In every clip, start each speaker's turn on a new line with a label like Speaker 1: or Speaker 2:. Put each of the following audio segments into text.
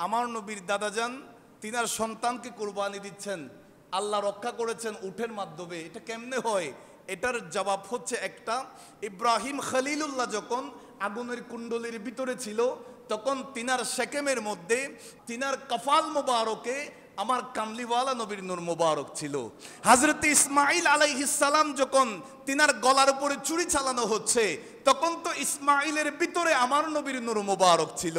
Speaker 1: আমার নবীর দাদাজান তিনার সন্তানকে কুরবানি দিচ্ছেন, আল্লাহ রক্ষা করেছেন উটের মাধ্যমে। এটা কেমনে হয়? এটার জবাব হচ্ছে একটা, ইব্রাহিম খলিলুল্লাহ যখন আগুনের কুণ্ডলীর ভিতরে ছিল, তখন তিনার শেকেমের মধ্যে তিনার কফাল মোবারকে আমার কামলিওয়ালা নবীর নূর মোবারক ছিল। হযরত ইসমাইল আলাইহিস সালাম যখন তিনার গলার উপরে চুরি চালানো হচ্ছে, তখন তো ইসমাইলের ভিতরে আমার নবীর নূর মোবারক ছিল।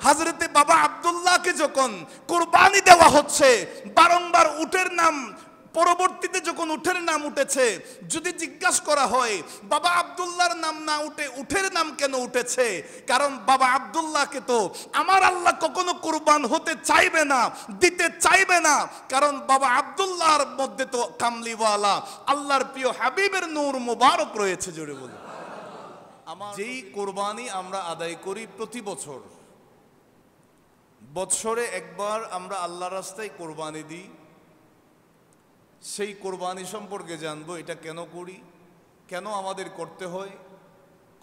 Speaker 1: হযরতে বাবা আব্দুল্লাহকে যখন কুরবানি দেওয়া হচ্ছে, বারংবার উটের নাম, পরবর্তীতে যখন উটের নাম উঠেছে, যদি জিজ্ঞাসা করা হয় বাবা আব্দুল্লাহর নাম না উঠে উটের নাম কেন উঠেছে, কারণ বাবা আব্দুল্লাহকে তো আমার আল্লাহ কখনো কুরবান হতে চাইবে না, দিতে চাইবে না, কারণ বাবা আব্দুল্লাহর মধ্যে তো কামলিওয়ালা আল্লাহর প্রিয় হাবিবের নূর মোবারক রয়েছে। জোরে বলি, যেই কোরবানি আমরা আদায় করি প্রতি বছর, বছরে একবার আমরা আল্লাহর রাস্তায় কোরবানি দিই, সেই কোরবানি সম্পর্কে জানবো। এটা কেন করি, কেন আমাদের করতে হয়,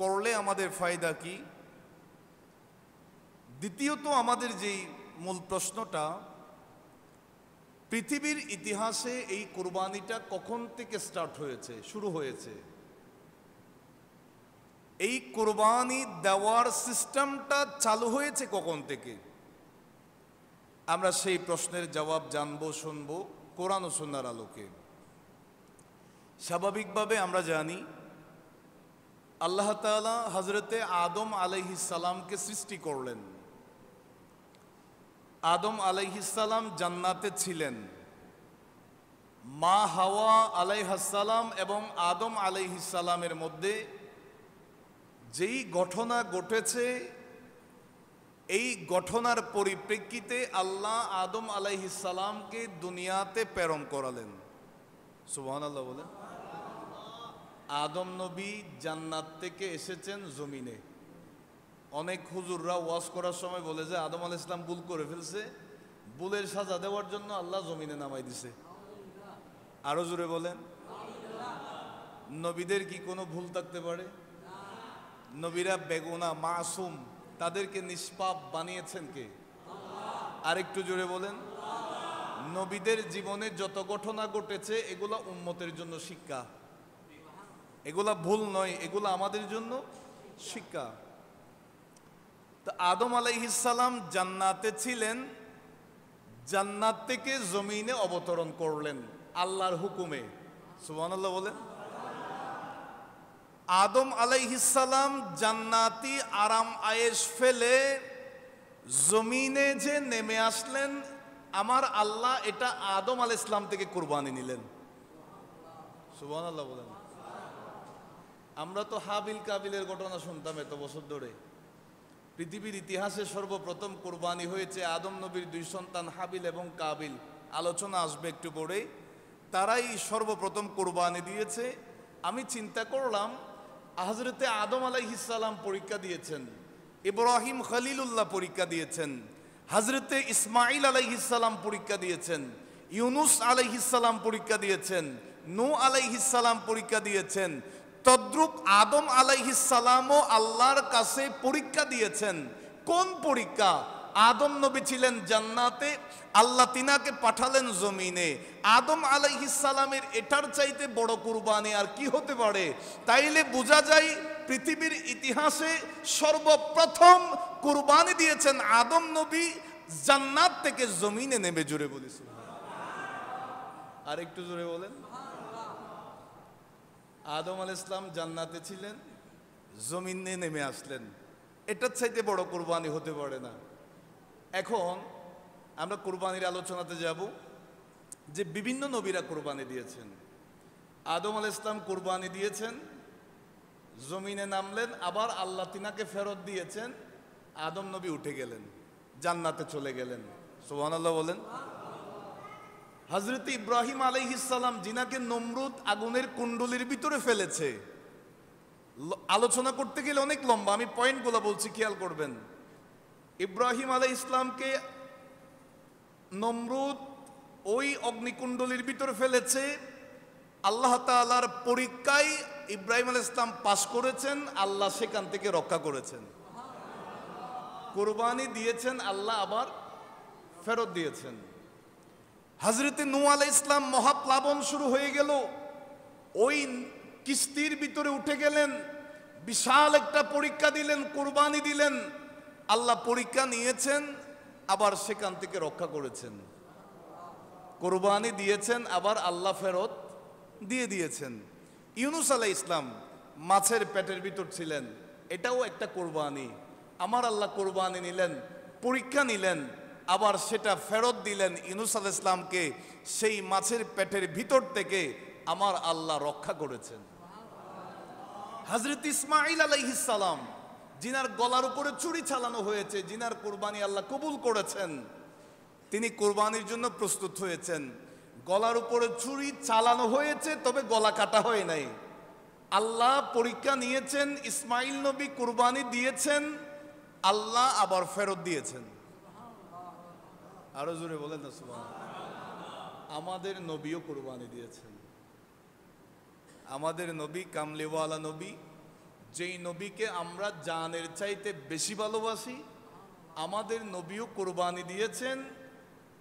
Speaker 1: করলে আমাদের ফায়দা কি। দ্বিতীয়ত আমাদের যেই মূল প্রশ্নটা, পৃথিবীর ইতিহাসে এই কোরবানিটা কখন থেকে স্টার্ট হয়েছে, শুরু হয়েছে, এই কোরবানি দেওয়ার সিস্টেমটা চালু হয়েছে কখন থেকে, আমরা সেই প্রশ্নের জবাব জানবো, শুনবো কোরআন ও সুন্নাহর আলোকে। স্বাভাবিকভাবে আমরা জানি আল্লাহ তাআলা হযরতে আদম আলাইহিস সালামকে সৃষ্টি করলেন। আদম আলাইহিস সালাম জান্নাতে ছিলেন। মা হাওয়া আলাইহিস সালাম এবং আদম আলাইহিস সালামের মধ্যে যেই ঘটনা ঘটেছে, এই ঘটনার পরিপ্রেক্ষিতে আল্লাহ আদম আলাইহিস সালামকে দুনিয়াতে প্রেরণ করালেন। সুবহানাল্লাহ বলেন। আদম নবী জান্নাত থেকে এসেছেন জমিনে। অনেক হুজুররা ওয়াজ করার সময় বলে যে আদম আলাইহিস সালাম ভুল করে ফেলছে, ভুলের সাজা দেওয়ার জন্য আল্লাহ জমিনে নামাই দিছে। আরো জোরে বলেন। নবীদের কি কোনো ভুল থাকতে পারে? নবীরা বেগুনা, মাসুম, তাদেরকে নিষ্পাপ বানিয়েছেন কে? আরেকটু জোরে বলেন। নবীদের জীবনে যত ঘটনা ঘটেছে এগুলা উম্মতের জন্য শিক্ষা, এগুলা ভুল নয়, এগুলা আমাদের জন্য শিক্ষা। তো আদম আলাইহিস সালাম জান্নাতে ছিলেন, জান্নাত থেকে জমিনে অবতরণ করলেন আল্লাহর হুকুমে। সুবহানাল্লাহ বলেন। আদম আলাইহিস সালাম জান্নাতি আরাম আয়েশ ফেলে জমিনে যে নেমে আসলেন, আমার আল্লাহ এটা আদম আলাইহিস সালাম থেকে কুরবানি নিলেন। সুবহানাল্লাহ বলেন। আমরা তো হাবিল কাবিলের ঘটনা শুনতাম এত বছর ধরে। পৃথিবীর ইতিহাসে সর্বপ্রথম কুরবানি হয়েছে আদম নবীর দুই সন্তান হাবিল এবং কাবিল, আলোচনা আসবে একটু পরে। তারাই সর্বপ্রথম কুরবানি দিয়েছে। আমি চিন্তা করলাম, হযরতে আদম আলাইহিস সালাম পরীক্ষা দিয়েছেন, ইব্রাহিম খলিলুল্লাহ পরীক্ষা দিয়েছেন, হযরতে ইসমাইল আলাইহিস সালাম পরীক্ষা দিয়েছেন, ইউনুস আলাইহিস সালাম পরীক্ষা দিয়েছেন, নূহ আলাইহিস সালাম পরীক্ষা দিয়েছেন, তদ্রুপ আদম আলাইহিস সালামও আল্লাহর কাছে পরীক্ষা দিয়েছেন। কোন পরীক্ষা? আদম নবী ছিলেন জান্নাতে, আল্লাহ তিনাকে পাঠালেন জমিনে। আদম আলাইহিস সালামের এটার চাইতে বড় কুরবানি আর কি হতে পারে? তাইলে বোঝা যায় পৃথিবীর ইতিহাসে সর্বপ্রথম কুরবানি দিয়েছেন আদম নবী, জান্নাত থেকে জমিনে নেমে। জোরে বলি আর একটু জোরে বলেন। আদম আলাইহিস সালাম জান্নাতে ছিলেন, জমিনে নেমে আসলেন, এটার চাইতে বড় কুরবানি হতে পারে না। এখন আমরা কুরবানির আলোচনাতে যাব যে বিভিন্ন নবীরা কুরবানি দিয়েছেন। আদম আলাইহিস সালাম কুরবানি দিয়েছেন, জমিনে নামলেন, আবার আল্লাহ তিনাকে ফেরত দিয়েছেন, আদম নবী উঠে গেলেন, জান্নাতে চলে গেলেন। সুবহানাল্লাহ বলেন। হযরত ইব্রাহিম আলাইহিস সালাম, যিনাকে নমরুদ আগুনের কুণ্ডলীর ভিতরে ফেলেছে, আলোচনা করতে গেলে অনেক লম্বা, আমি পয়েন্টগুলো বলছি, খেয়াল করবেন। ইব্রাহিম আলাইহিস সালামকে নমরুদ ওই অগ্নিকুণ্ডলীর ভিতরে ফেলেছে, আল্লাহ তাআলার পরীক্ষায় ইব্রাহিম আলাইহিস সালাম পাস করেছেন, আল্লাহ সেখান থেকে রক্ষা করেছেন। কুরবানি দিয়েছেন, আল্লাহ আবার ফেরত দিয়েছেন। হযরতে নূহ আলাইহিস সালাম মহাপ্লাবন শুরু হয়ে গেল, ওই কিস্তির ভিতরে উঠে গেলেন, বিশাল একটা পরীক্ষা দিলেন, কুরবানি দিলেন। আল্লাহ পরীক্ষা নিয়েছেন, আবার সেখান থেকে রক্ষা করেছেন। কুরবানি দিয়েছেন, আবার আল্লাহ ফেরত দিয়ে দিয়েছেন। ইউনূস আলাইহিস সালাম মাছের পেটের ভিতর ছিলেন, এটাও একটা কুরবানি। আমার আল্লাহ কুরবানি নিলেন, পরীক্ষা নিলেন, আবার সেটা ফেরত দিলেন ইউনূস আলাইহিস সালামকে। সেই মাছের পেটের ভিতর থেকে আমার আল্লাহ রক্ষা করেছেন। হযরত ইসমাঈল আলাইহিস সালাম, জিনার গলার উপরে ছুরি চালানো হয়েছে, জিনার কুরবানি আল্লাহ কবুল করেছেন, তিনি কুরবানির জন্য প্রস্তুত হয়েছেন। গলার উপরে ছুরি চালানো হয়েছে, তবে গলা কাটা হয় নাই। আল্লাহ পরীক্ষা নিয়েছেন, ইসমাইল নবী কুরবানি দিয়েছেন, আল্লাহ আবার ফেরত দিয়েছেন। আরো জোরে বলেন না সুবহানাল্লাহ। আমাদের নবীও কুরবানি দিয়েছেন। আমাদের নবী কামলিওয়ালা নবী, যেই নবীকে আমরা জানের চাইতে বেশি ভালোবাসি, আমাদের নবীও কুরবানি দিয়েছেন।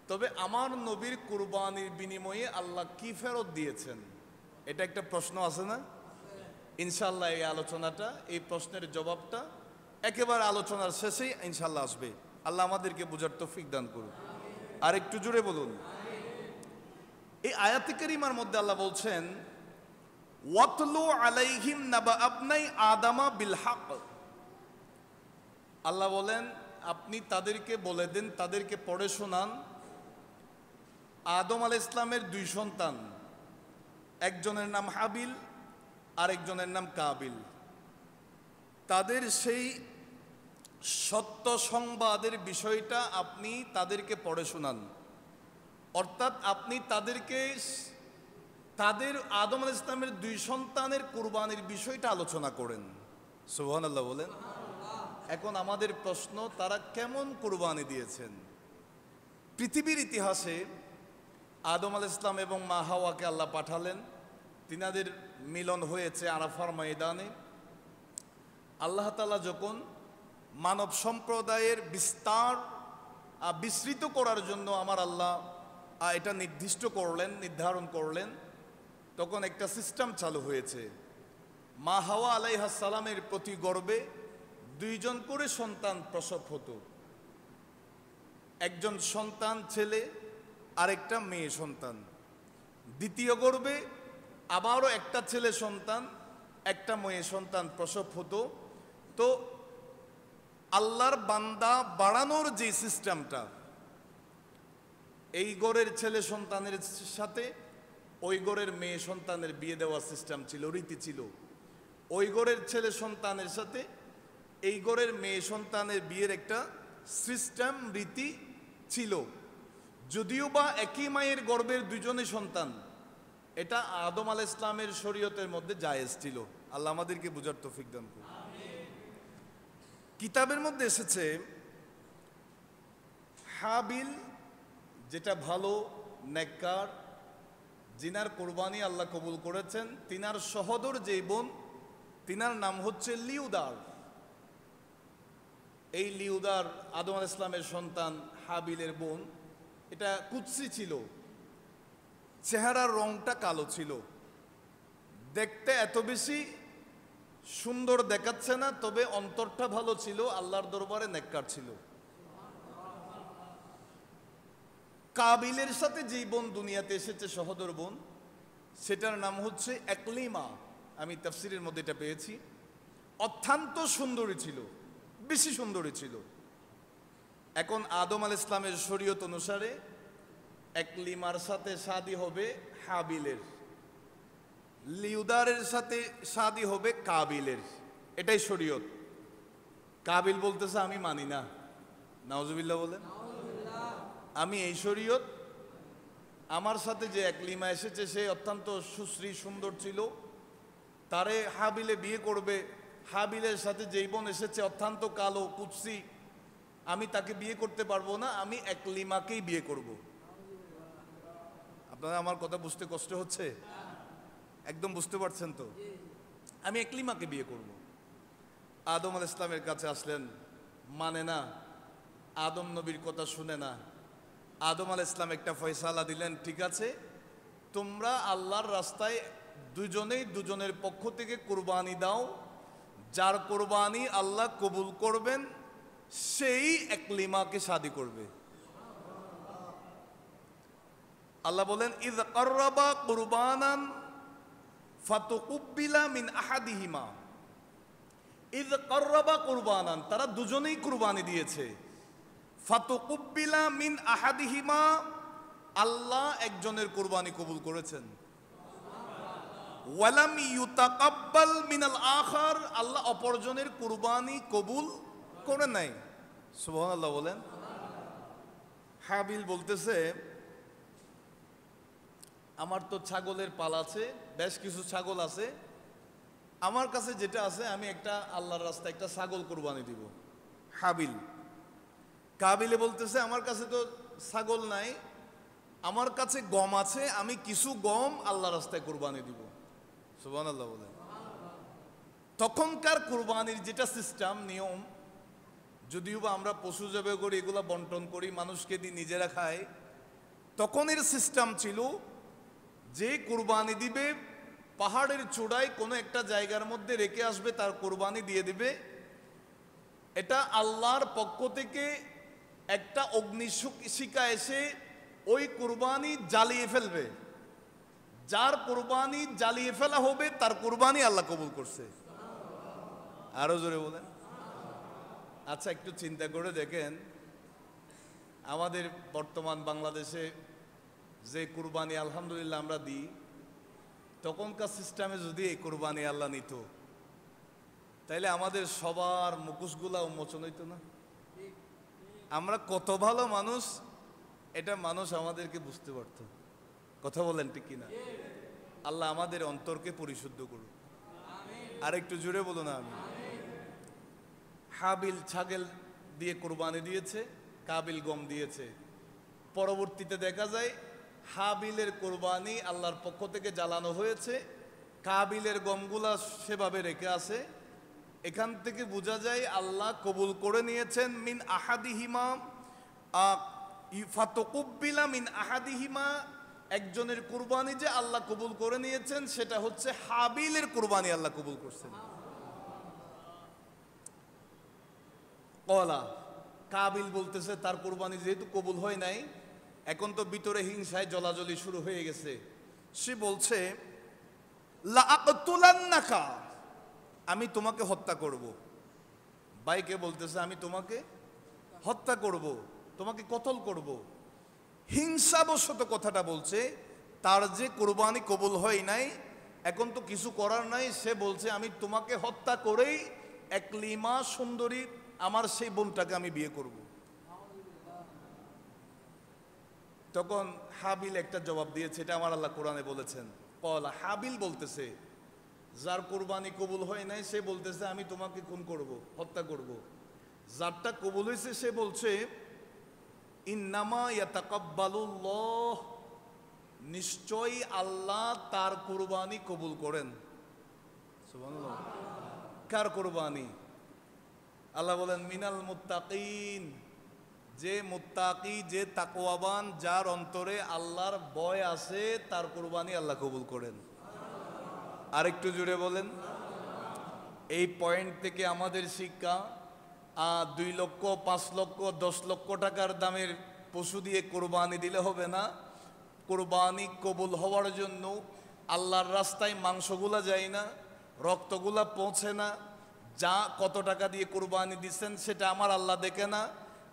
Speaker 1: তবে আমার নবীর কুরবানির বিনিময়ে আল্লাহ কি ফেরত দিয়েছেন, এটা একটা প্রশ্ন আছে না? ইনশাআল্লাহ এই আলোচনাটা, এই প্রশ্নের জবাবটা একেবারে আলোচনার শেষেই ইনশাআল্লাহ আসবে। আল্লাহ আমাদেরকে বুঝার তৌফিক দান করুন। আর একটু জোরে বলুন। এই আয়াতে কারিমার মধ্যে আল্লাহ বলছেন, ওয়াতলু আলাইহিম নাবা আবনাই আদামা বিল হক। আল্লাহ বলেন, আপনি তাদেরকে বলে দেন, তাদেরকে পড়ে শোনান, আদম আলাইহিস সালামের দুই সন্তান, একজনের নাম হাবিল, আরেকজনের নাম কাবিল, তাদের সেই সত্য সংবাদের বিষয়টা আপনি তাদেরকে পড়ে শোনান। অর্থাৎ আপনি তাদেরকে তাদের আদম আলাইহিস সালামের দুই সন্তানের কুরবানির বিষয়টা আলোচনা করেন। সুবহানাল্লাহ বলেন। এখন আমাদের প্রশ্ন, তারা কেমন কুরবানি দিয়েছেন? পৃথিবীর ইতিহাসে আদম আলাইহিস সালাম এবং মা হাওয়াকে আল্লাহ পাঠালেন, তিনাদের মিলন হয়েছে আরাফার ময়দানে। আল্লাহ তাআলা যখন মানব সম্প্রদায়ের বিস্তৃত করার জন্য আমার আল্লাহ এটা নির্ধারণ করলেন, তখন একটা সিস্টেম চালু হয়েছে। মা হাওয়া আলাইহিস সালামের প্রতি গর্ভে দুইজন করে সন্তান প্রসব হতো, একজন সন্তান ছেলে, আরেকটা মেয়ে সন্তান। দ্বিতীয় গর্ভে আবারও একটা ছেলে সন্তান, একটা মেয়ে সন্তান প্রসব হতো। তো আল্লাহর বান্দা বাড়ানোর যে সিস্টেমটা, এই গড়ের ছেলে সন্তানের সাথে ওই গড়ের মেয়ে সন্তানের বিয়ে দেওয়ার সিস্টেম ছিল, রীতি ছিল। ওই গড়ের ছেলে সন্তানের সাথে এই গড়ের মেয়ে সন্তানের বিয়ের একটা সিস্টেম, রীতি ছিল। যদিও বা একই মায়ের গর্ভের দুজনে সন্তান, এটা আদম আলাইহিস সালামের শরীয়তের মধ্যে জায়েজ ছিল। আল্লাহ আমাদেরকে বুঝার তৌফিক দান করুন। কিতাবের মধ্যে এসেছে, হাবিল যেটা ভালো নেককার, জিনার কুরবানি আল্লাহ কবুল করেছেন, তিনার সহোদর যেই বোন, তিনার নাম হচ্ছে লিউদার। এই লিউদার আদম আলাইহিস সালামের সন্তান, হাবিলের বোন। এটা কুৎসি ছিল, চেহারার রংটা কালো ছিল, দেখতে এত বেশি সুন্দর দেখাচ্ছে না, তবে অন্তরটা ভালো ছিল, আল্লাহর দরবারে নেককার ছিল। কাবিলের সাথে যেই বোন দুনিয়াতে এসেছে, সহোদর বোন, সেটার নাম হচ্ছে একলিমা। আমি তাফসিরের মধ্যে এটা পেয়েছি। অত্যন্ত সুন্দরী ছিল, বেশি সুন্দরী ছিল। এখন আদম আলাইহিস সালামের শরীয়ত অনুসারে একলিমার সাথে শাদী হবে হাবিলের, লিউদারের সাথে শাদী হবে কাবিলের। এটাই শরীয়ত। কাবিল বলতেছে আমি মানি না, নাউজুবিল্লাহ বলেন। আমি এই শরীয়ত, আমার সাথে যে একলিমা এসেছে সে অত্যন্ত সুশ্রী সুন্দর ছিল, তারে হাবিলে বিয়ে করবে। হাবিলের সাথে যেই বোন এসেছে অত্যন্ত কালো কুৎসি, আমি তাকে বিয়ে করতে পারবো না, আমি একলিমাকেই বিয়ে করব। আপনারা আমার কথা বুঝতে কষ্ট হচ্ছে? একদম বুঝতে পারছেন তো? আমি একলিমাকে বিয়ে করব। আদম আলাইহিস সালামের কাছে আসলেন, মানে না, আদম নবীর কথা শুনে না। আদম আলাইহিস সালাম একটা ফয়সালা দিলেন, ঠিক আছে তোমরা আল্লাহর রাস্তায় দুজনেই দুজনের পক্ষ থেকে কুরবানি দাও, যার কুরবানি আল্লাহ কবুল করবেন সেই একলিমাকে শাদী করবে। আল্লাহ বলেন ইয কাররাবা কুরবানান ফাতুকুব্বিলা মিন আহাদিহিমা। ইয কাররাবা কুরবানান, তারা দুজনেই কুরবানি দিয়েছে। ফাতুকুব্বিলা মিন আহাদিহিমা, আল্লাহ একজনের কুরবানি কবুল করেছেন। ওয়ালাম ইউতাকাব্বাল মিনাল আখার, আল্লাহ অপরজনের কুরবানি কবুল করে নাই। সুবহানাল্লাহ বলেন। হাবিল বলতেছে আমার তো ছাগলের পাল আছে, বেশ কিছু ছাগল আছে, আমার কাছে যেটা আছে আমি একটা আল্লাহর রাস্তায় একটা ছাগল কুরবানি দিব। হাবিল কাবিলে বলতেছে আমার কাছে তো ছাগল নাই, আমার কাছে গম আছে, আমি কিছু গম আল্লাহর রাস্তায় কুরবানি দিব। সুবহানাল্লাহ বলেন। তখনকার কুরবানির যেটা সিস্টেম নিয়ম, যদিও বা আমরা পশু জবাই করি, এগুলা বন্টন করি, মানুষকে দিই, নিজেরা খাই, তখনের সিস্টেম ছিল যে কুরবানি দিবে পাহাড়ের চূড়ায় কোনো একটা জায়গার মধ্যে রেখে আসবে, তার কুরবানি দিয়ে দিবে। এটা আল্লাহর পক্ষ থেকে একটা অগ্নিশিখা এসে ওই কুরবানি জ্বালিয়ে ফেলবে। যার কুরবানি জ্বালিয়ে ফেলা হবে তার কুরবানি আল্লাহ কবুল করছে। আরো জোরে বলেন। আচ্ছা একটু চিন্তা করে দেখেন, আমাদের বর্তমান বাংলাদেশে যে কুরবানি আলহামদুলিল্লাহ আমরা দিই, তখনকার সিস্টেমে যদি এই কুরবানি আল্লাহ নিত, তাইলে আমাদের সবার মুখোশগুলা উন্মোচন হইতো না? আমরা কত ভালো মানুষ এটা মানুষ আমাদেরকে বুঝতে পারত। কথা বলেন ঠিক কিনা? আল্লাহ আমাদের অন্তরকে পরিশুদ্ধ করুন। আর একটু জুড়ে বলুন আমি। হাবিল ছাগল দিয়ে কুরবানি দিয়েছে, কাবিল গম দিয়েছে। পরবর্তীতে দেখা যায় হাবিলের কুরবানি আল্লাহর পক্ষ থেকে জ্বালানো হয়েছে, কাবিলের গমগুলা সেভাবে রেখে আছে। এখান থেকে বোঝা যায় আল্লাহ কবুল করে নিয়েছেন। মিন আহাদিহিমা ফাতুকুব্বিলা মিন আহাদিহিমা, একজনের কুরবানি যে আল্লাহ কবুল করে নিয়েছেন সেটা হচ্ছে হাবিলের কুরবানি আল্লাহ কবুল করছেন। কলা কাবিল বলতেছে তার কুরবানি যেহেতু কবুল হয় নাই, এখন তো ভিতরে হিংসায় জলাজলি শুরু হয়ে গেছে। সে বলছে লা আকতুলান্নাকা, আমি তোমাকে হত্যা করব। ভাইকে বলতেছে আমি তোমাকে হত্যা করব, তোমাকে কতল করব। হিংসাবশত কথাটা বলছে। তার যে কুরবানি কবুল হয় নাই, এখন তো কিছু করার নাই, সে বলছে আমি তোমাকে হত্যা করেই একলিমা সুন্দরী আমার সেই বোনটাকে আমি বিয়ে করব। তখন হাবিল একটা জবাব দিয়েছে, এটা আমার আল্লাহ কোরআনে বলেছেন। কলা হাবিল বলতেছে যার কুরবানি কবুল হয় নাই সে বলতেছে আমি তোমাকে খুন করব, হত্যা করব। যারটা কবুল হয়েছে সে বলছে ইন্নামা ইয়াতাকাব্বালুল্লাহ, নিশ্চয়ই আল্লাহ তার কুরবানি কবুল করেন। সুবহানাল্লাহ। কার কুরবানি? আল্লাহ বলেন মিনাল মুত্তাকিন, যে মুত্তাকি, যে তাকওয়াবান, যার অন্তরে আল্লাহর ভয় আছে তার কুরবানি আল্লাহ কবুল করেন। আরেকটু জুড়ে বলেন। এই পয়েন্ট থেকে আমাদের শিক্ষা, 2 লক্ষ 5 লক্ষ 10 লক্ষ টাকার দামের পশু দিয়ে কোরবানি দিলে হবে না। কোরবানি কবুল হওয়ার জন্য আল্লাহর রাস্তায় মাংসগুলা যায় না, রক্তগুলা পৌঁছে না। যা কত টাকা দিয়ে কোরবানি দিচ্ছেন সেটা আমার আল্লাহ দেখে না,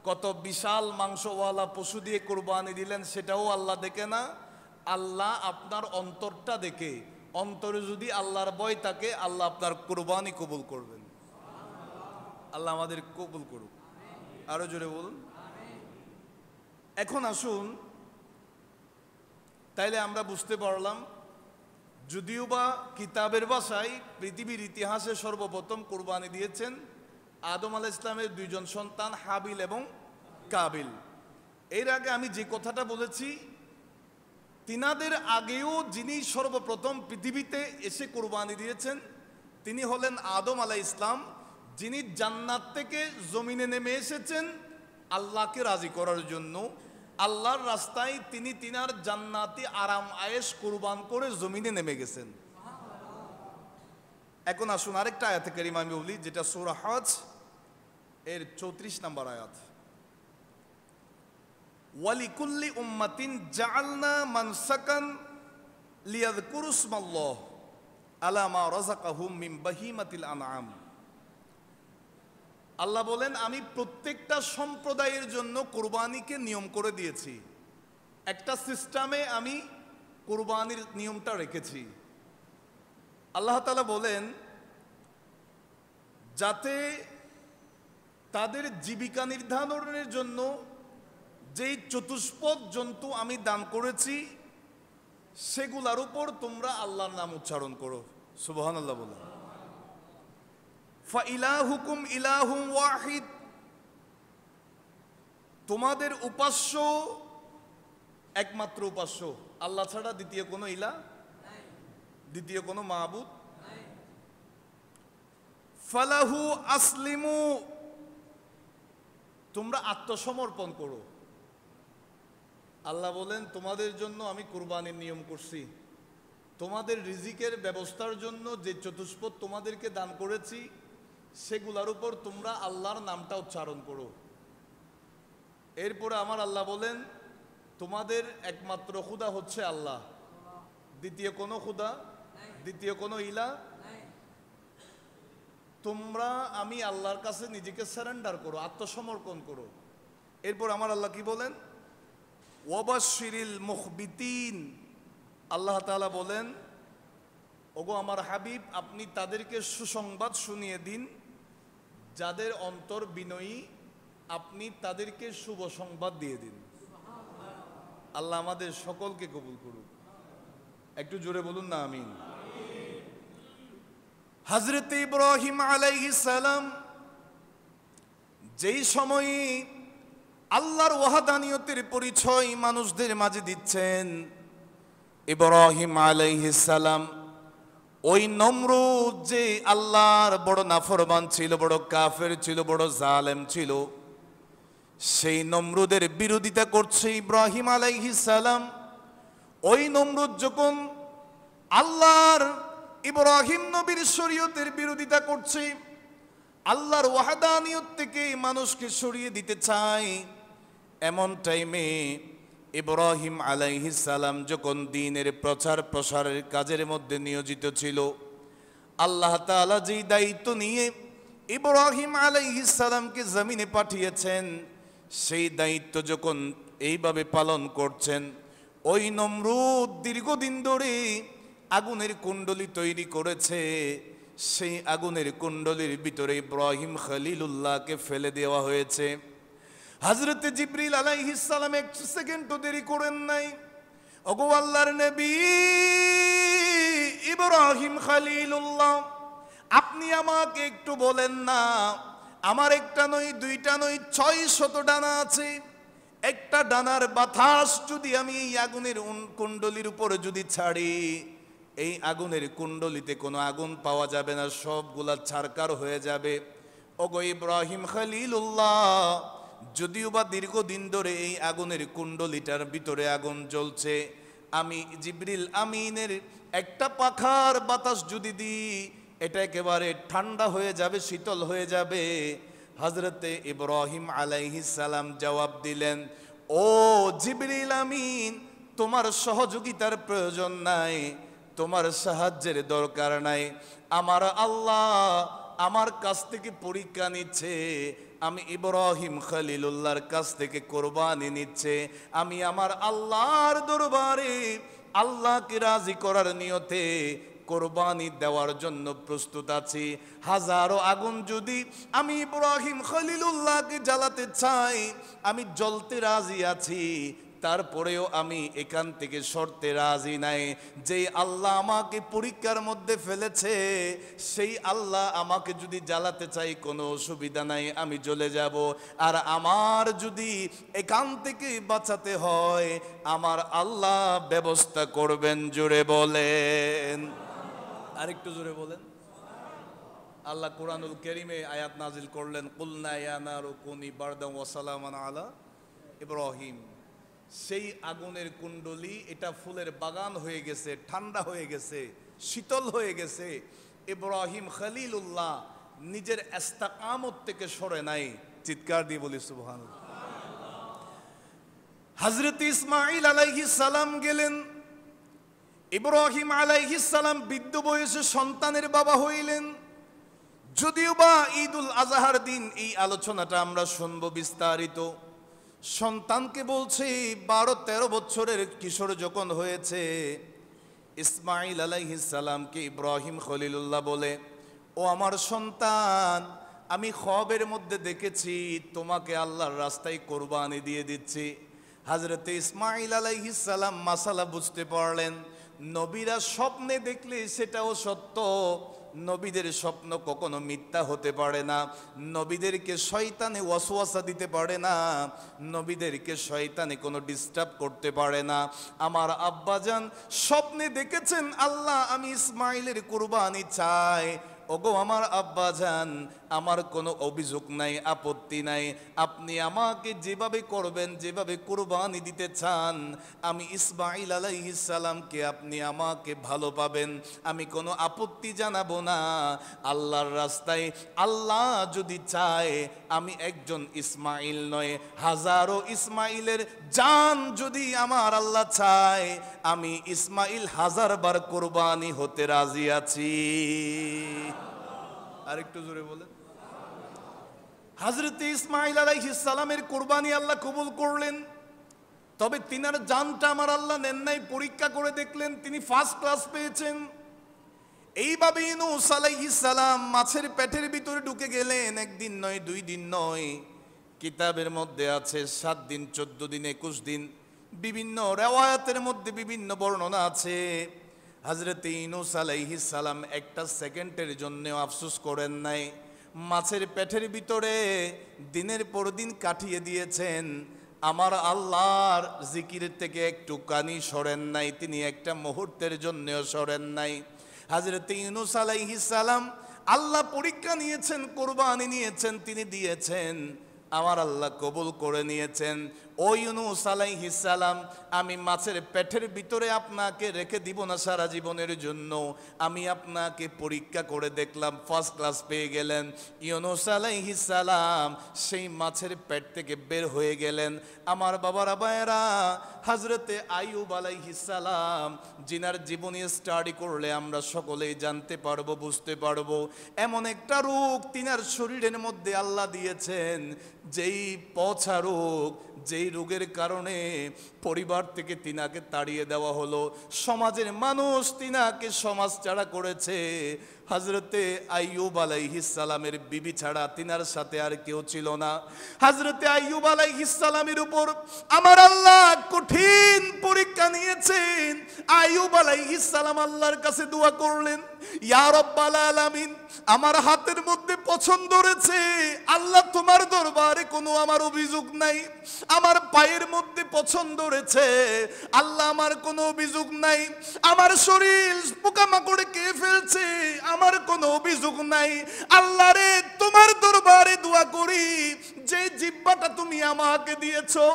Speaker 1: কত বিশাল মাংসওয়ালা পশু দিয়ে কোরবানি দিলেন সেটাও আল্লাহ দেখে না। আল্লাহ আপনার অন্তরটা দেখে, অন্তরে যদি আল্লাহর ভয় থাকে আল্লাহ আপনার কোরবানি কবুল করবেন। আল্লাহ আমাদের কবুল করুক। আরো জোরে বলুন। এখন আসুন, তাইলে আমরা বুঝতে পারলাম যদিও বা কিতাবের ভাষায় পৃথিবীর ইতিহাসে সর্বপ্রথম কোরবানি দিয়েছেন আদম আলাইহিস সালামের 2 জন সন্তান হাবিল এবং কাবিল। এর আগে আমি যে কথাটা বলেছি, তিনাদের আগেও যিনি সর্বপ্রথম পৃথিবীতে এসে কোরবানি দিয়েছেন তিনি হলেন আদম আলাইহিস সালাম, যিনি জান্নাত থেকে জমিনে নেমে এসেছেন আল্লাহকে রাজি করার জন্য। আল্লাহর রাস্তায় তিনি তিনার জান্নাতি আরাম আয়েশ কুরবান করে জমিনে নেমে গেছেন। এখন আসুন আরেকটা আয়াতে কারিমা আমি বলি, যেটা সূরা হজ এর 34 নম্বর আয়াত। ওয়ালিকুল্লি উম্মাতিন জাআলনা মানসাকান লিয়াযকুরু ইসমাল্লাহ আলা মা রাযাকাহুম মিন বাহিমাতিল আনআম। আল্লাহ বলেন, আমি প্রত্যেকটা সম্প্রদায়ের জন্য কুরবানিকে নিয়ম করে দিয়েছি। একটা সিস্টেমে আমি কুরবানির নিয়মটা রেখেছি। আল্লাহ তাআলা বলেন, যাতে তাদের জীবিকা নির্ধারণের জন্য যেই চতুষ্পদ জন্তু আমি দান করেছি সেগুলার উপর তোমরা আল্লাহর নাম উচ্চারণ করো। সুবহানাল্লাহ বলো। ফাইলাহুকুম ইলাহুম ওয়াহিদ, তোমাদের উপাস্য একমাত্র উপাস্য, আল্লাহ ছাড়া দ্বিতীয় কোনো ইলাহ, দ্বিতীয় কোনো মাবুদ। ফালাহু আসলিমু, তোমরা আত্মসমর্পণ করো। আল্লাহ বলেন, তোমাদের জন্য আমি কুরবানির নিয়ম করছি। তোমাদের রিজিকের ব্যবস্থার জন্য যে চতুষ্পদ তোমাদেরকে দান করেছি সেগুলোর উপর তোমরা আল্লাহর নামটা উচ্চারণ করো। এরপরে আমার আল্লাহ বলেন, তোমাদের একমাত্র খুদা হচ্ছে আল্লাহ, দ্বিতীয় কোনো খুদা, দ্বিতীয় কোনো ইলাহ। তোমরা আমি আল্লাহর কাছে নিজেকে সারেন্ডার করো, আত্মসমর্পণ করো। এরপর আমার আল্লাহ কি বলেন, ওয়াবাশশিরিল মুখবিতিন, আল্লাহ তাআলা বলেন, ওগো আমার হাবিব, আপনি তাদেরকে সুসংবাদ শুনিয়ে দিন যাদের অন্তর বিনয়ী, আপনি তাদেরকে শুভ সংবাদ দিয়ে দিন। আল্লাহ আমাদের সকলকে কবুল করুন। একটু জোরে বলুন না আমিন। হযরত ইব্রাহিম আলাইহিস সালাম যেই সময়ে আল্লাহর ওয়াহদানিয়তের পরিচয় মানুষদের মাঝে দিচ্ছেন, ইব্রাহিম আলাইহিস সালাম ওই নমরুদ যে আল্লাহর বড় নাফরমান ছিল, বড় কাফের ছিল, বড় জালেম ছিল, সেই নমরুদের বিরোধিতা করছে ইব্রাহিম আলাইহিস সালাম। ওই নমরুদ যখন আল্লাহর ইব্রাহিম নবীর শরীয়তের বিরোধিতা করছে, আল্লাহর ওয়াহদানিয়ত থেকে মানুষকে সরিয়ে দিতে চায়, এমন টাইমে ইব্রাহিম আলাইহিস সালাম যখন দ্বীনের প্রচার প্রসারের কাজের মধ্যে নিয়োজিত ছিল, আল্লাহ তাআলা যেই দায়িত্ব নিয়ে ইব্রাহিম আলাইহিস সালামকে জমিনে পাঠিয়েছেন, সেই দায়িত্ব যখন এইভাবে পালন করছেন, ওই নমরুদ দীর্ঘদিন ধরে আগুনের কুণ্ডলী তৈরি করেছে। সেই আগুনের কুণ্ডলীর ভিতরে ইব্রাহিম খলিলুল্লাহকে ফেলে দেওয়া হয়েছে। হযরতে জিবরিল আলাইহিস সালাম এক সেকেন্ডও দেরি করেন নাই। ওগো আল্লাহর নবী ইব্রাহিম খলিলুল্লাহ, আপনি আমাকে একটু বলেন না, আমার একটা নয়, দুইটা নয়, 600 ডানা আছে। একটা ডানার বাতাস যদি আমি এই আগুনের কুণ্ডলীর উপরে যদি ছাড়ি, এই আগুনের কুণ্ডলিতে কোনো আগুন পাওয়া যাবে না, সবগুলা ছারকার হয়ে যাবে। ওগো ইব্রাহিম খলিলুল্লাহ, যদিও বা দীর্ঘদিন ধরে এই আগুনের কুণ্ডলিটার ভিতরে আগুন জ্বলছে, আমি জিবরিল আমিনের একটা পাখার বাতাস যদি দিই, এটা একেবারে ঠান্ডা হয়ে যাবে, শীতল হয়ে যাবে। হযরতে ইব্রাহিম আলাইহিস সালাম জবাব দিলেন, ও জিবরিল আমিন, তোমার সহযোগিতার প্রয়োজন নাই, তোমার সাহায্যের দরকার নাই। আমার আল্লাহ আমার কাছ থেকে পরীক্ষা নিচ্ছে, আমি ইব্রাহিম খলিলুল্লাহর কাছ থেকে কোরবানি নিচ্ছে। আমি আমার আল্লাহর দরবারে আল্লাহকে রাজি করার নিয়তে কোরবানি দেওয়ার জন্য প্রস্তুত আছি। হাজারো আগুন যদি আমি ইব্রাহিম খলিলুল্লাহকে জ্বালাতে চাই, আমি জ্বলতে রাজি আছি, তারপরেও আমি এখান থেকে সরতে রাজি নাই। যেই আল্লাহ আমাকে পরীক্ষার মধ্যে ফেলেছে, সেই আল্লাহ আমাকে যদি জ্বালাতে চাই কোনো অসুবিধা নাই, আমি জ্বলে যাব। আর আমার যদি এখান থেকে বাঁচাতে হয়, আমার আল্লাহ ব্যবস্থা করবেন। জোরে বলেন, আরেকটু জোরে বলেন। আল্লাহ কোরআনুল কারীমে আয়াত নাজিল করলেন, কুলনা ইয়া নারু কুনি বারদান ওয়া সালামান আলা ইব্রাহিম। সেই আগুনের কুণ্ডলী এটা ফুলের বাগান হয়ে গেছে, ঠান্ডা হয়ে গেছে, শীতল হয়ে গেছে। ইব্রাহিম খলিলুল্লাহ নিজের ইস্তেকামত থেকে সরে নাই। চিৎকার দিয়ে বলি সুবহানাল্লাহ। হযরত ইসমাঈল আলাইহিস সালাম গেলেন, ইব্রাহিম আলাইহিস সালাম বৃদ্ধ বয়সে সন্তানের বাবা হইলেন। যদিও বা ঈদুল আজহার দিন এই আলোচনাটা আমরা শুনবো বিস্তারিত। সন্তানকে বলছে 12-13 বছরের কিশোর যখন হয়েছে, ইসমাঈল আলাইহিস সালামকে ইব্রাহিম খলিলুল্লাহ বলে, ও আমার সন্তান, আমি খ্বাবের মধ্যে দেখেছি তোমাকে আল্লাহর রাস্তায় কোরবানি দিয়ে দিচ্ছি। হযরত ইসমাঈল আলাইহিস সালাম মাসালা বুঝতে পারলেন, নবীরা স্বপ্নে দেখলে সেটাও সত্য, নবীদের স্বপ্ন কখনো মিথ্যা হতে পারে না, নবীদেরকে শয়তানে ওয়াসওয়াসা দিতে পারে না, নবীদেরকে শয়তানে কোনো ডিস্টার্ব করতে পারে না। আমার আব্বাজান স্বপ্নে দেখেছেন, আল্লাহ আমি ইসমাঈলের কুরবানি চাই। ওগো আমার আব্বাজান, আমার কোনো অভিযোগ নাই, আপত্তি নাই, আপনি আমাকে যেভাবে করবেন, যেভাবে কুরবানি দিতে চান, আমি ইসমাঈল আলাইহিস সালামকে আপনি আমাকে ভালো পাবেন, আমি কোনো আপত্তি জানাবো না। আল্লাহর রাস্তায় আল্লাহ যদি চায়, আমি একজন ইসমাঈল নয়, হাজারো ইসমাঈলের জান যদি আমার আল্লাহ চায়, আমি ইসমাঈল 1000 বার কুরবানি হতে রাজি আছি। আরেকটু জোরে বলেন। হযরত ইসমাঈল আলাইহিস সালামের কুরবানি আল্লাহ কবুল করলেন। তবে তিনার জানটা আমার আল্লাহ নেন নাই, পরীক্ষা করে দেখলেন, তিনি ফার্স্ট ক্লাস পেয়েছেন। এইভাবে ইউনূস আলাইহিস সালাম মাছের পেটের ভিতরে ঢুকে গেলেন। একদিন নয়, 2 দিন নয়, কিতাবের মধ্যে আছে 7 দিন, 14 দিন, 21 দিন, বিভিন্ন রিওয়ায়াতের মধ্যে বিভিন্ন বর্ণনা আছে। হযরত ইউনূস আলাইহিস সালাম একটা সেকেন্ডের জন্য আফসোস করেন নাই। মাছের পেটের ভিতরে দিনের পর দিন কাটিয়ে দিয়েছেন, আমার আল্লাহর জিকিরের থেকে একটু কানি সরেন নাই, তিনি একটা মুহূর্তের জন্যও সরেন নাই। হযরত ইউনূস আলাইহিস সালাম আল্লাহ পরীক্ষা নিয়েছেন, কুরবানি নিয়েছেন, তিনি দিয়েছেন, আমার আল্লাহ কবুল করে নিয়েছেন। ও ইউনূস আলাইহিস সালাম, আমি মাছের পেটের ভিতরে আপনাকে রেখে দিব না সারা জীবনের জন্য, আমি আপনাকে পরীক্ষা করে দেখলাম, ফার্স্ট ক্লাস পেয়ে গেলেন। ইউনূস আলাইহিস সালাম সেই মাছের পেট থেকে বের হয়ে গেলেন। আমার বাবারা ভাইয়েরা, হযরতে আইয়ুব আলাইহিস সালাম, জিনার জীবনী স্টাডি করলে আমরা সকলেই জানতে পারবো, বুঝতে পারবো, এমন একটা রোগ তিনার শরীরের মধ্যে আল্লাহ দিয়েছেন, যেই পচা রোগ, যেই রোগের কারণে পরিবার থেকে তিনাকে তাড়িয়ে দেওয়া হলো, সমাজের মানুষ তিনাকে সমাজ ছাড়া করেছে। হযরতে আইয়ুব আলাইহিস সালামের বিবি ছাড়া তিনার সাথে আর কেউ ছিল না। হযরতে আইয়ুব আলাইহিস সালামের উপর আমার আল্লাহ কঠিন পরীক্ষা নিয়েছেন। আইয়ুব আলাইহিস সালাম আল্লাহর কাছে দোয়া করলেন, ইয়া রাব্বাল আলামিন, আমার হাতের মধ্যে পছন্দ রয়েছে, আল্লাহ তোমার দরবারে কোনো আমার অভিযোগ নাই। আমার পায়ের মধ্যে পছন্দ রয়েছে, আল্লাহ আমার কোনো অভিযোগ নাই। আমার শরীর পোকামাকড়ে কে ফেলছে, আমার কোনো অভিযোগ নাই। আল্লাহ রে, তোমার দরবারে দোয়া করি, যে জিহ্বাটা তুমি আমাকে দিয়েছো,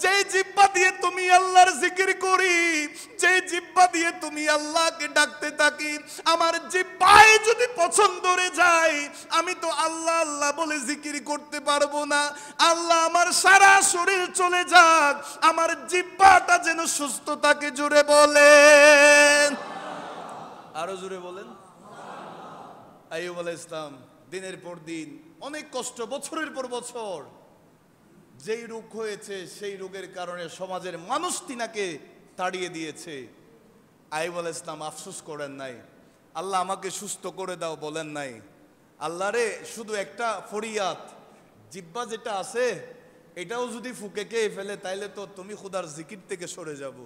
Speaker 1: যে জিহ্বা দিয়ে তুমি আল্লাহর জিকির করি, যে জিহ্বা দিয়ে তুমি আল্লাহকে ডাকতে থাকি, আমার জিহ্বায় যদি পছন্দ রে যায়, আমি তো আল্লাহ আল্লাহ বলে জিকির করতে পারবো না। আল্লাহ আমার সারা শরীর চলে যাক, আমার জিহ্বাটা যেন সুস্থ থাকে। জোরে বলেন, আরো জোরে বলেন। আইয়ুব আলাইহিস সালাম দিনের পর দিন অনেক কষ্ট, বছরের পর বছর, যেই রোগ হয়েছে সেই রোগের কারণে সমাজের মানুষ তিনাকে তাড়িয়ে দিয়েছে। আইয়ুব আলাইহিস সালাম আফসোস করেন নাই, আল্লাহ আমাকে সুস্থ করে দাও বলেন নাই। আল্লাহ রে, শুধু একটা ফরিয়াদ, জিহ্বা যেটা আছে এটাও যদি ফুকে খেয়ে ফেলে, তাইলে তো তুমি খুদার জিকির থেকে সরে যাব।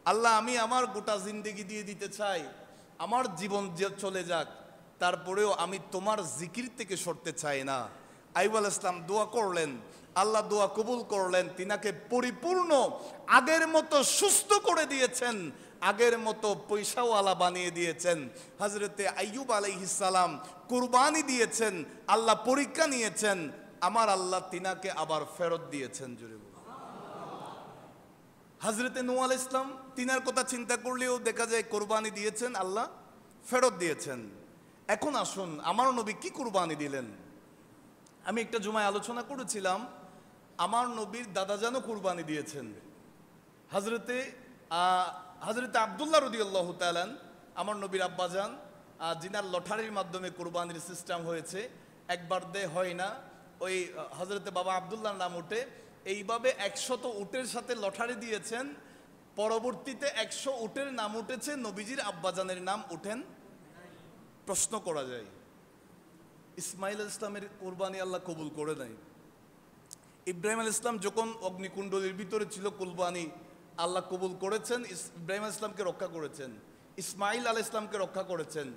Speaker 1: আল্লাহ, আমি আমার গোটা জিন্দেগি দিয়ে দিতে চাই, আমার জীবন চলে যাক, তারপরেও আমি তোমার জিকির থেকে সরতে চাই না। আইয়ুব আলাইহিস সালাম দোয়া করলেন, আল্লাহ দোয়া কবুল করলেন, তিনাকে পরিপূর্ণ আগের মতো সুস্থ করে দিয়েছেন, আগের মতো পয়সাওয়ালা বানিয়ে দিয়েছেন। হযরতে আইয়ুব আলাইহিস সালাম কুরবানি দিয়েছেন, আল্লাহ পরীক্ষা নিয়েছেন, আমার আল্লাহ তিনাকে আবার ফেরত দিয়েছেন। জোরে বলুন। হযরতে নূহ আলাইহিস সালাম তিনার কথা চিন্তা করলেও দেখা যায় কোরবানি দিয়েছেন, আল্লাহ ফেরত দিয়েছেন। এখন আসুন আমার নবী কি কোরবানি দিলেন। আমি একটা জুমায় আলোচনা করেছিলাম, আমার নবীর দাদাজানও কোরবানি দিয়েছেন। হযরতে আব্দুল্লাহ রাদিয়াল্লাহু তাআলা আমার নবীর আব্বাজান, যিনার লটারির মাধ্যমে কোরবানির সিস্টেম হয়েছে, একবার দে হয় না, ওই হযরতে বাবা আব্দুল্লাহর নাম উঠে, এইভাবে 100 উটের সাথে লটারি দিয়েছেন। পরবর্তীতে 100 উটের নাম উঠেছে, নবীজির আব্বাজানের নাম উঠেন। প্রশ্ন করা যায়, ইসমাইল আলাইহিস সালামের কোরবানি আল্লাহ কবুল করে নাই। ইব্রাহিম আলাইহিস সালাম যখন অগ্নিকুণ্ডলীর ভিতরে ছিল, কোরবানি আল্লাহ কবুল করেছেন, ইব্রাহিম আলাইহিস সালামকে রক্ষা করেছেন, ইসমাইল আলাইহিস সালামকে রক্ষা করেছেন।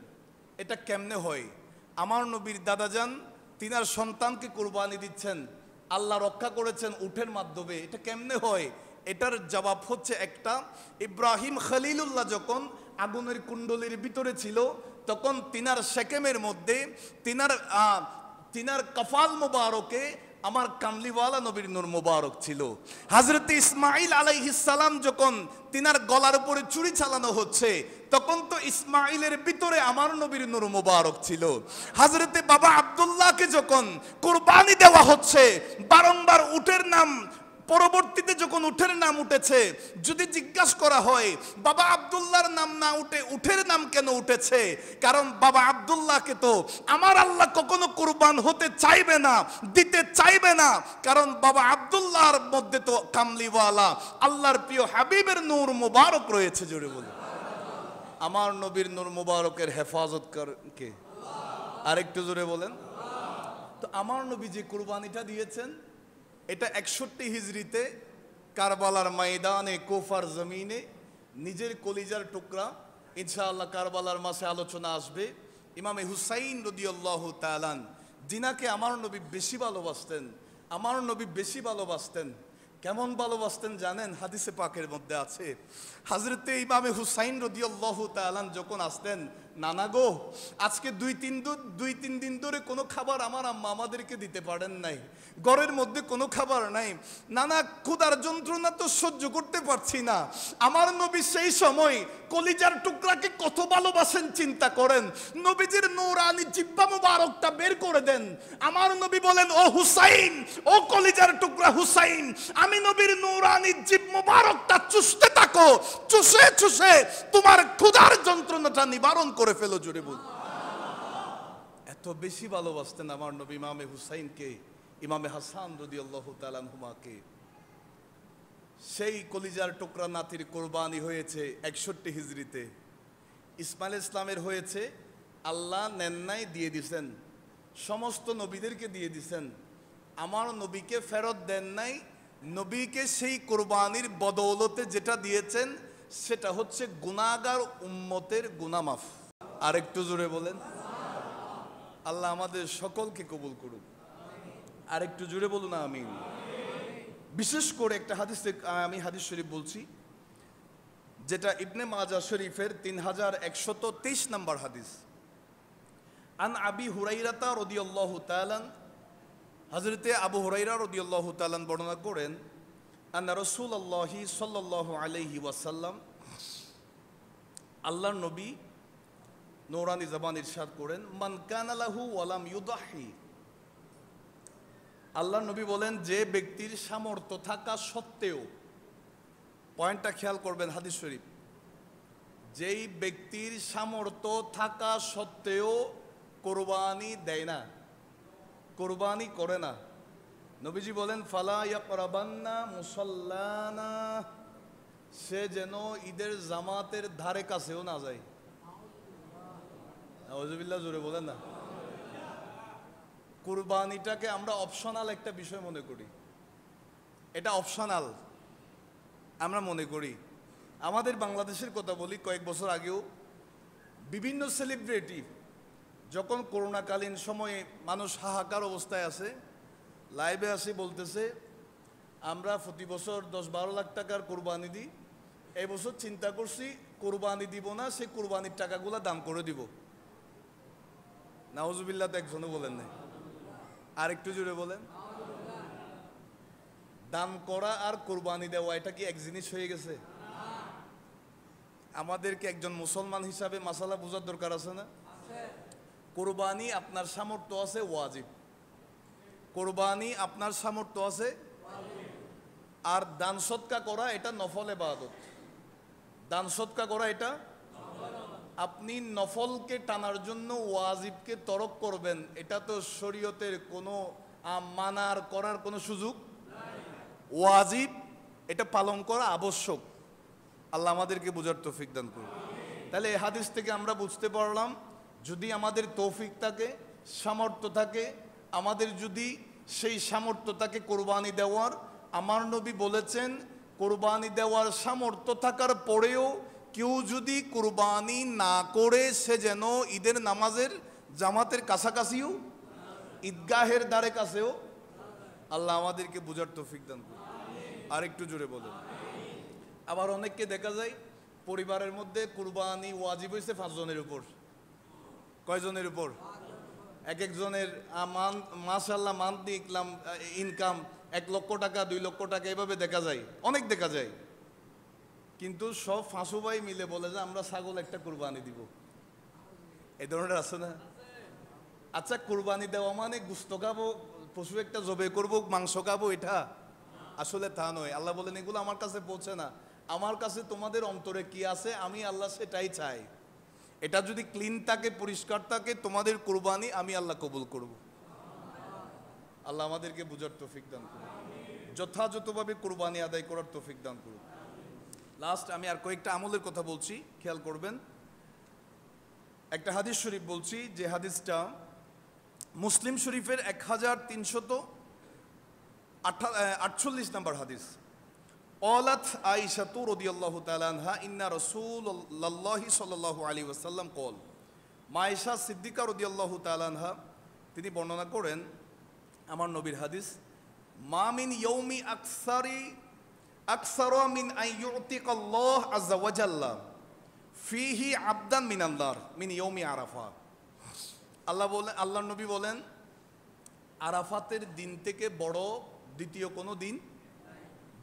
Speaker 1: এটা কেমনে হয়? আমার নবীর দাদাজান তিনার সন্তানকে কোরবানি দিচ্ছেন, আল্লাহ রক্ষা করেছেন উটের মাধ্যমে। এটা কেমনে হয়? এটার জবাব হচ্ছে একটা, ইব্রাহিম খলিলুল্লাহ যখন আগুনের কুণ্ডলীর ভিতরে ছিল, তখন তিনার শেকেমের মধ্যে তিনার কফাল মুবারকে আমার কামলিওয়ালা নবীর নূর মুবারক ছিল। হযরত ইসমাইল আলাইহিস সালাম যখন তিনার গলার উপরে চুরি চালানো হচ্ছে, তখন তো ইসমাইলের ভিতরে আমার নবীর নূর মুবারক ছিল। হযরতে বাবা আব্দুল্লাহকে যখন কুরবানি দেওয়া হচ্ছে, বারংবার উটের নাম, পরবর্তীতে যখন উটের নাম উঠেছে, যদি জিজ্ঞাসা করা হয় বাবা আব্দুল্লাহর নাম না উঠে উটের নাম কেন উঠেছে, কারণ বাবা আব্দুল্লাহকে তো আমার আল্লাহ কখনো কুরবান হতে চাইবে না, দিতে চাইবে না, কারণ বাবা আব্দুল্লাহর মধ্যে তো কামলিওয়ালা আল্লাহর প্রিয় হাবিবের নূর মুবারক রয়েছে। জোরে বলে আমার নবীর নূর মুবারকের হেফাজত কে? আরেকটু জোরে বলেন তো। আমার নবী যে কুরবানিটা দিয়েছেন, এটা 61 হিজরিতে কারবালার ময়দানে, কুফার জমিনে, নিজের কলিজার টুকরা। ইনশাআল্লাহ কারবালার মাসে আলোচনা আসবে। ইমামে হুসাইন রাদিয়াল্লাহু তাআলা, যিনাকে আমার নবী বেশি ভালোবাসতেন, আমার নবী বেশি ভালোবাসতেন। কেমন ভালোবাসতেন জানেন? হাদিসে পাকের মধ্যে আছে, হযরতে ইমামে হুসাইন রাদিয়াল্লাহু তাআলা যখন আসতেন, নানা গো, আজকে দুই তিন দিন ধরে কোনো খাবার আমার আম্মা আমাদেরকে দিতে পারেন নাই, ঘরের মধ্যে কোনো খাবার নাই, নানা ক্ষুধার যন্ত্রণা তো সহ্য করতে পারছি না। আমার নবী সেই সময় কলিজার টুকরাকে কত ভালোবাসেন চিন্তা করেন। নবীজির নূরানি জিহ্বা মুবারকটা বের করে দেন, আমার নবী বলেন, ও হুসাইন, ও কলিজার টুকরা হুসাইন, আমি নবীর নূরানি জিহ্বা মুবারকটা চুষতে থাকো, চুষে চুষে তোমার ক্ষুধার যন্ত্রণাটা নিবারণ করে ফেলো। জোরে বল। এত বেশি ভালোবাসতেন আমার নবী ইমামে হুসাইনকে, ইমামে হাসান রাদিয়াল্লাহু তাআলা আনহুমাকে। সেই কলিজার টুকরা নাতির কোরবানি হয়েছে 61 হিজরিতে। ইসমাইল ইসলামের হয়েছে, আল্লাহ নেন নাই, দিয়ে দিছেন, সমস্ত নবীদেরকে দিয়ে দিছেন, আমার নবীকে ফেরত দেন নাই। নবীকে সেই কোরবানির বদৌলতে যেটা দিয়েছেন, সেটা হচ্ছে গুনাহগার উম্মতের গুনাহ মাফ। আরেকটু জোরে বলেন, আল্লাহ আমাদের সকলকে কবুল করুন। আরেকটু জোরে বলুন আমিন। বিশেষ করে একটা হাদিসে, আমি হাদিস শরীফ বলছি, যেটা ইবনে মাজাহ শরীফের 3123 নম্বর হাদিস। আন আবি হুরাইরাতা রাদিয়াল্লাহু তাআলা, হযরতে আবু হুরাইরা রাদিয়াল্লাহু তাআলা বর্ণনা করেন, আন্না রাসূলুল্লাহি সাল্লাল্লাহু আলাইহি ওয়াসাল্লাম, আল্লাহর নবী নূরানি জবান ইরশাদ করেন, মান কানা লাহু ওয়া লাম ইউদাহি, আল্লাহর নবী বলেন, যে ব্যক্তির সামর্থ্য থাকা সত্ত্বেও, পয়েন্টটা খেয়াল করবেন হাদিস শরীফ, যেই ব্যক্তির সামর্থ্য থাকা সত্ত্বেও কোরবানি দেয় না, কোরবানি করে না, নবীজি বলেন, ফালা ইয়াকরাবান্না মুসাল্লানা, সে যেন ঈদের জামাতের ধারে কাছেও না যায়। নাউজুবিল্লাহ, জোরে বলেন না। কুরবানিটাকে আমরা অপশনাল একটা বিষয় মনে করি, এটা অপশনাল আমরা মনে করি। আমাদের বাংলাদেশের কথা বলি, কয়েক বছর আগেও বিভিন্ন সেলিব্রিটি যখন করোনাকালীন সময়ে মানুষ হাহাকার অবস্থায় আছে, লাইভে আসি বলতেছে, আমরা প্রতি বছর 10-12 লাখ টাকার কোরবানি দিই, এই বছর চিন্তা করছি কোরবানি দিব না, সে কোরবানির টাকাগুলো দান করে দিব। নাউজুবিল্লাহ তো একজনও বলেন নাই, আরেকটু জুড়ে বলেন। দান করা আর কোরবানি দেওয়া এটা কি এক জিনিস হয়ে গেছে? আমাদেরকে একজন মুসলমান হিসাবে মাসালা বোঝার দরকার আছে না? কোরবানি আপনার সামর্থ্য আছে ওয়াজিব, কোরবানি আপনার সামর্থ্য আছে, আর দান সৎকা করা এটা নফল ইবাদত। দান সৎকা করা এটা, আপনি নফলকে টানার জন্য ওয়াজিবকে তরক করবেন, এটা তো শরীয়তের কোনো মানার করার কোনো সুযোগ। ওয়াজিব এটা পালন করা আবশ্যক। আল্লাহ আমাদেরকে বোঝার তৌফিক দান করুন। তাহলে এই হাদিস থেকে আমরা বুঝতে পারলাম, যদি আমাদের তৌফিক থাকে, সামর্থ্য থাকে, আমাদের যদি সেই সামর্থ্য থাকে কোরবানি দেওয়ার, আমার নবী বলেছেন কোরবানি দেওয়ার সামর্থ্য থাকার পরেও কেউ যদি কোরবানি না করে সে যেন ঈদের নামাজের জামাতের কাছাকাছিও, ঈদগাহের দ্বারে কাছেও। আল্লাহ আমাদেরকে বোঝার তৌফিক দান করুন। আর একটু জোরে বলেন। আবার অনেককে দেখা যায় পরিবারের মধ্যে কুরবানি ওয়াজিব হয়েছে 5 জনের উপর। কয়জনের উপর? এক একজনের মাশাআল্লাহ মান্থলি ইনকাম 1 লক্ষ টাকা 2 লক্ষ টাকা এভাবে দেখা যায়, অনেক দেখা যায়। কিন্তু সব ফাঁসু ভাই মিলে বলে যে আমরা ছাগল একটা কুরবানি দিব, এই ধরনের আছে না? আচ্ছা, কুরবানি দেওয়া মানে গোশত খাবো, পশু একটা জবে করবো, মাংস খাবো, এটা আসলে তা নয়। আল্লাহ বলেন এগুলো আমার কাছে পৌঁছে না, আমার কাছে তোমাদের অন্তরে কি আছে আমি আল্লাহ সেটাই চাই। এটা যদি ক্লিন থাকে, পরিষ্কার থাকে, তোমাদের কুরবানি আমি আল্লাহ কবুল করব। আল্লাহ আমাদেরকে বুঝার তৌফিক দান করুন, যথাযথভাবে কুরবানি আদায় করার তৌফিক দান করুন। লাস্ট আমি আর কয়েকটা আমলের কথা বলছি, খেয়াল করবেন। একটা হাদিস শরীফ বলছি, যে হাদিসটা মুসলিম শরীফের 1348 নম্বর হাদিস। قالت عائشة رضي الله تعالى عنها إن رسول الله صلى الله عليه وسلم قال। মা আয়েশা সিদ্দিকা রাদিয়াল্লাহু তাআলা আনহা তিনি বর্ণনা করেন, আমার নবীর হাদিস, মা মিন ইয়াউমি আকসারা মিন আন ইউতিকাল্লাহ আযজা ওয়া জাল্লা ফিহি আবদান মিনান নার মিন ইয়াউমি আরাফা। আল্লাহর নবী বলেন, আরাফাতের দিন থেকে বড় দ্বিতীয় কোনো দিন,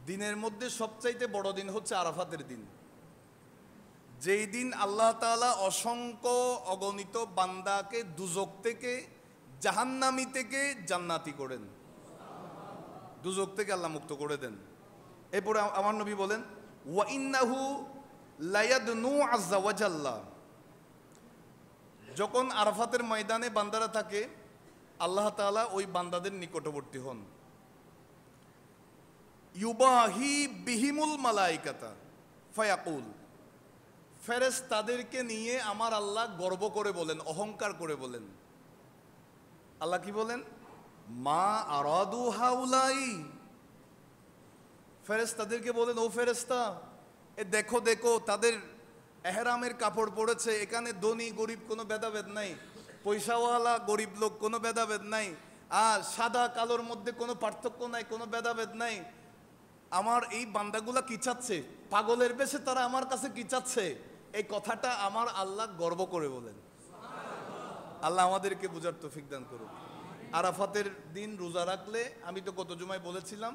Speaker 1: দিনের মধ্যে সবচাইতে বড় দিন হচ্ছে আরাফাতের দিন, যেই দিন আল্লাহ তাআলা অসংখ্য অগণিত বান্দাকে দুজক থেকে, জাহান্নামী থেকে জান্নাতি করেন, দুজক থেকে আল্লাহ মুক্ত করে দেন। এরপরে আমার নবী বলেন, ওয়া ইন্নাহু লায়াদনু আযজা ওয়া জাল্লা। যখন আরাফাতের ময়দানে বান্দারা থাকে, আল্লাহ তাআলা ওই বান্দাদের নিকটবর্তী হন। ইউবাহি বিহিমুল মালাইকাতা ফায়াকুল। ফেরেশতাদেরকে নিয়ে আমার আল্লাহ গর্ব করে বলেন, অহংকার করে বলেন। আল্লাহ কি বলেন? মা আরাদু হাউলাই। ফেরেশতাদেরকে বলেন, ও ফেরেশতা, এ দেখো দেখো তাদের এহরামের কাপড় পরেছে, এখানে ধনী গরিব কোনো ভেদাভেদ নাই, পয়সাওয়ালা গরিব লোক কোনো ভেদাভেদ নাই, আর সাদা কালোর মধ্যে কোনো পার্থক্য নাই, কোনো ভেদাভেদ নাই। আমার এই বান্দাগুলা কি চাচ্ছে? পাগলের বেশে তারা আমার কাছে কি চাচ্ছে? এই কথাটা আমার আল্লাহ গর্ব করে বলেন। আল্লাহ আমাদেরকে বুঝার তৌফিক দান করুন। আরাফাতের দিন রোজা রাখলে, আমি তো গত জুমায় বলেছিলাম,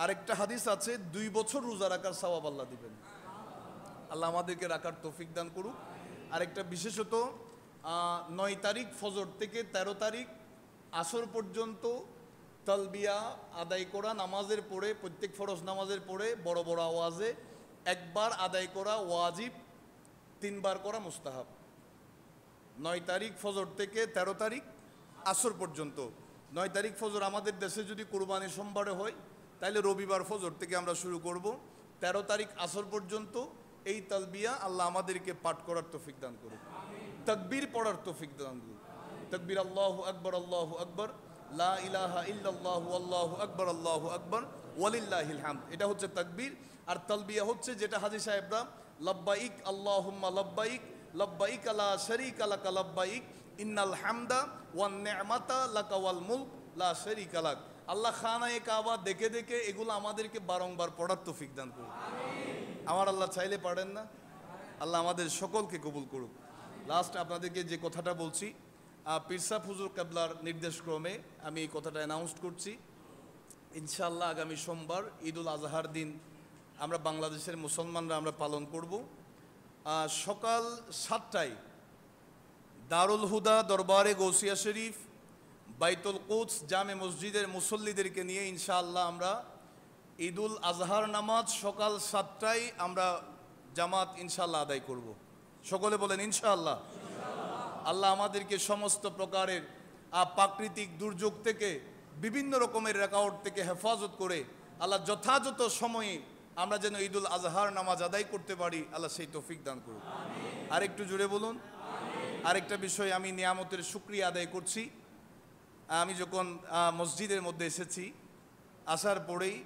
Speaker 1: আরেকটা হাদিস আছে, 2 বছর রোজা রাখার সওয়াব আল্লাহ দিবেন। আল্লাহ আমাদেরকে রাখার তৌফিক দান করুক। আরেকটা বিশেষত 9 তারিখ ফজর থেকে 13 তারিখ আসর পর্যন্ত তালবিয়া আদায় করা, নামাজের পরে, প্রত্যেক ফরজ নামাজের পরে বড় বড় আওয়াজে একবার আদায় করা ওয়াজিব, 3 বার করা মুস্তাহাব। 9 তারিখ ফজর থেকে 13 তারিখ আসর পর্যন্ত। 9 তারিখ ফজর আমাদের দেশে যদি কুরবানি সোমবারে হয়, তাহলে রবিবার ফজর থেকে আমরা শুরু করব। 13 তারিখ আসর পর্যন্ত এই তালবিয়া আল্লাহ আমাদেরকে পাঠ করার তৌফিক দান করুন, তাকবীর পড়ার তৌফিক দান করুন। তাকবীর আল্লাহু আকবার, আল্লাহু আকবার, লা ইলাহা ইল্লাল্লাহু আল্লাহু আকবার, আল্লাহু আকবার, ওয়ালিল্লাহিল হামদ। এটা হচ্ছে তাকবীর। আর তালবিয়া হচ্ছে যেটা হাজী সাহেবরা, লাব্বাইক আল্লাহুম্মা লাব্বাইক, লাব্বাইক লা শারীকা লাকা লাব্বাইক, ইন্নাল হামদা ওয়ান নি'মাতা লাকা ওয়াল মুলক লা শারীকা লাক। আল্লাহ খানায়ে কাবা দেখে দেখে এগুলো আমাদেরকে বারংবার পড়ার তৌফিক দান করুন। আমার আল্লাহ চাইলে পারেন না? আল্লাহ আমাদের সকলকে কবুল করুক। লাস্ট আপনাদেরকে যে কথাটা বলছি, পীর সাহেব হুজুর কেবলার নির্দেশক্রমে আমি এই কথাটা অ্যানাউন্স করছি। ইনশাআল্লাহ আগামী সোমবার ঈদুল আজহার দিন আমরা বাংলাদেশের মুসলমানরা আমরা পালন করব। সকাল 7টায় দারুল হুদা দরবারে গৌসিয়া শরীফ বাইতুল কুদস জামে মসজিদের মুসল্লিদেরকে নিয়ে ইনশাআল্লাহ আমরা ঈদুল আজহার নামাজ সকাল 7টায় আমরা জামাত ইনশাআল্লাহ আদায় করব। সকলে বলেন ইনশাআল্লাহ। আল্লাহ আমাদেরকে সমস্ত প্রকারের প্রাকৃতিক দুর্যোগ থেকে বিভিন্ন রকমের রেকর্ড থেকে হেফাজত করে আল্লাহ যথাযথ সময়ে আমরা যেন ঈদুল আজহার নামাজ আদায় করতে পারি, আল্লাহ সেই তৌফিক দান করুন। আরেকটু জুড়ে বলুন। আরেকটা বিষয়, আমি নিয়ামতের শুকরিয়া আদায় করছি। আমি যখন মসজিদের মধ্যে এসেছি, আসার পরেই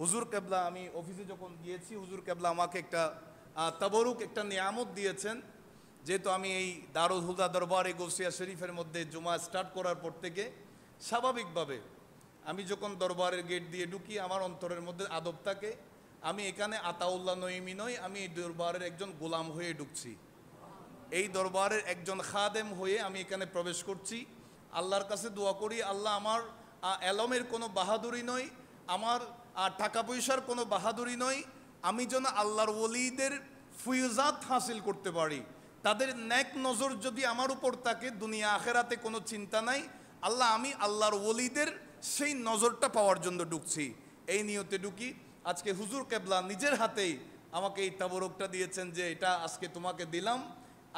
Speaker 1: হুজুর কেবলা, আমি অফিসে যখন গিয়েছি, হুজুর কেবলা আমাকে একটা তাবরুক একটা নিয়ামত দিয়েছেন। যেহেতু আমি এই দারুল হুদা দরবারে গৌসিয়া শরীফের মধ্যে জুমা স্টার্ট করার পর থেকে স্বাভাবিকভাবে আমি যখন দরবারের গেট দিয়ে ঢুকি, আমার অন্তরের মধ্যে আদব থাকে, আমি এখানে আতাউল্লাহ নঈমি নই, আমি এই দরবারের একজন গোলাম হয়ে ঢুকছি, এই দরবারের একজন খাদেম হয়ে আমি এখানে প্রবেশ করছি। আল্লাহর কাছে দোয়া করি, আল্লাহ আমার এলমের কোনো বাহাদুরি নয়, আমার টাকা পয়সার কোনো বাহাদুরি নয়, আমি যেন আল্লাহর ওলিদের ফুয়ুজাত হাসিল করতে পারি। তাদের নেক নজর যদি আমার উপর থাকে, দুনিয়া আখেরাতে কোনো চিন্তা নাই, আল্লাহ আমি আল্লাহর ওলিদের সেই নজরটা পাওয়ার জন্য ঢুকছি, এই নিয়তে ঢুকি। আজকে হুজুর কেবলা নিজের হাতেই আমাকে এই তাবরকটা দিয়েছেন যে এটা আজকে তোমাকে দিলাম,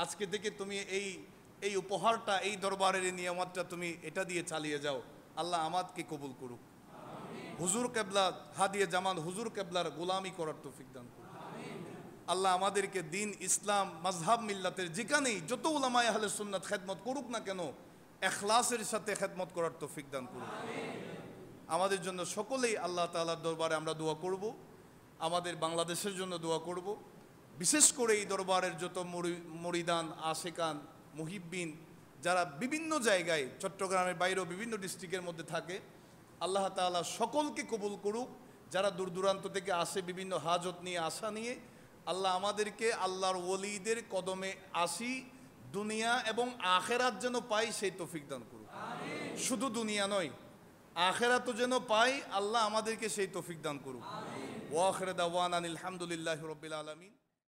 Speaker 1: আজকে থেকে তুমি এই উপহারটা, এই দরবারের এই নিয়ামতটা তুমি এটা দিয়ে চালিয়ে যাও। আল্লাহ আমাদকে কবুল করুক। হুজুর কেবলা হাদিয়ে জামান হুজুর কেবলার গোলামি করার তৌফিক দান করুক। আল্লাহ আমাদেরকে দিন, ইসলাম, মাযহাব, মিল্লাতের যেখানেই যত উলামায়ে আহলে সুন্নাত খেদমত করুক না কেন, ইখলাসের সাথে খেদমত করার তৌফিক দান করুক। আমাদের জন্য সকলেই আল্লাহ তাআলার দরবারে আমরা দোয়া করব, আমাদের বাংলাদেশের জন্য দোয়া করব। বিশেষ করে এই দরবারের যত মুরিদান, আশেকান, মুহিব্বিন যারা বিভিন্ন জায়গায়, চট্টগ্রামের বাইরেও বিভিন্ন ডিস্ট্রিক্টের মধ্যে থাকে, আল্লাহ তাআলা সকলকে কবুল করুক। যারা দূর দূরান্ত থেকে আসে বিভিন্ন হাজত নিয়ে, আশা নিয়ে, আল্লাহ আমাদেরকে আল্লাহর ওলিদের কদমে আসি, দুনিয়া এবং আখেরাত যেন পাই সেই তৌফিক দান করুক। শুধু দুনিয়া নয়, আখেরাতও যেন পাই, আল্লাহ আমাদেরকে সেই তৌফিক দান করুক। ওয়া আখিরু দাওয়ানা আলহামদুলিল্লাহি রাব্বিল আলামিন।